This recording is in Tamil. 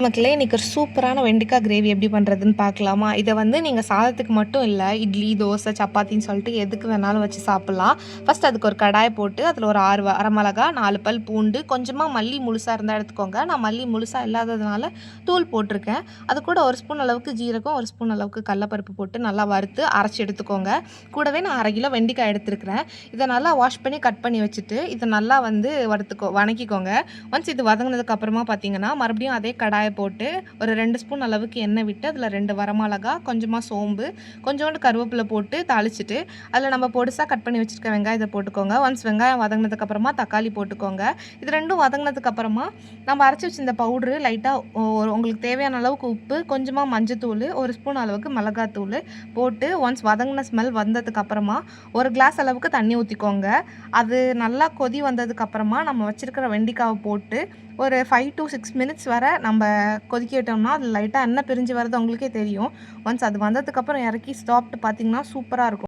மக்களே இன்றைக்கி ஒரு சூப்பரான வெண்டைக்காய் கிரேவி எப்படி பண்ணுறதுன்னு பார்க்கலாமா? இதை வந்து நீங்கள் சாதத்துக்கு மட்டும் இல்லை, இட்லி, தோசை, சப்பாத்தின்னு சொல்லிட்டு எதுக்கு வேணாலும் வச்சு சாப்பிட்லாம். ஃபஸ்ட் அதுக்கு ஒரு கடாயை போட்டு அதில் ஒரு 6 வரமிளகா, 4 பல் பூண்டு, கொஞ்சமாக மல்லி முழுசாக இருந்தால் எடுத்துக்கோங்க. நான் மல்லி முழுசாக இல்லாததுனால தூள் போட்டிருக்கேன். அது கூட 1 ஸ்பூன் அளவுக்கு ஜீரகம், 1 ஸ்பூன் அளவுக்கு கடலப்பருப்பு போட்டு நல்லா வறுத்து அரைச்சி எடுத்துக்கோங்க. கூடவே நான் 1/2 கிலோ வெண்டைக்காய் எடுத்துருக்கிறேன். இதை நல்லா வாஷ் பண்ணி கட் பண்ணி வச்சுட்டு இதை நல்லா வந்து வணக்கிக்கோங்க. ஒன்ஸ் இது வதங்கினதுக்கு அப்புறமா பார்த்தீங்கன்னா மறுபடியும் அதே கடாயை போட்டு ஒரு 2 ஸ்பூன் அளவுக்கு எண்ணெய் விட்டு அதில் 2 வரமிளகா, கொஞ்சமாக சோம்பு, கொஞ்சோண்டு கருவேப்பிலை போட்டு தாளிச்சிட்டு அதில் நம்ம பொடிசாக கட் பண்ணி வச்சுருக்க வெங்காயத்தை போட்டுக்கோங்க. ஒன்ஸ் வெங்காயம் வதங்கினதுக்கப்புறமா தக்காளி போட்டுக்கோங்க. இது ரெண்டும் வதங்கினதுக்கப்புறமா நம்ம அரைச்சி வச்சிருந்த பவுட்ரு லைட்டாக உங்களுக்கு தேவையான அளவுக்கு உப்பு, கொஞ்சமாக மஞ்சத்தூள், 1 ஸ்பூன் அளவுக்கு மிளகாத்தூள் போட்டு ஒன்ஸ் வதங்கின ஸ்மெல் வந்ததுக்கப்புறமா 1 கிளாஸ் அளவுக்கு தண்ணி ஊற்றிக்கோங்க. அது நல்லா கொதி வந்ததுக்கப்புறமா நம்ம வச்சுருக்கிற வெண்டைக்காவை போட்டு ஒரு 5 to 6 மினிட்ஸ் வரை நம்ம கொதிக்க விட்டோம்னா அது லைட்டாக எண்ணெய் பிரிஞ்சு வரது உங்களுக்கே தெரியும். ஒன்ஸ் அது வந்ததுக்கப்புறம் இறக்கி சாப்பிட்டு பார்த்தீங்கன்னா சூப்பராக இருக்கும்.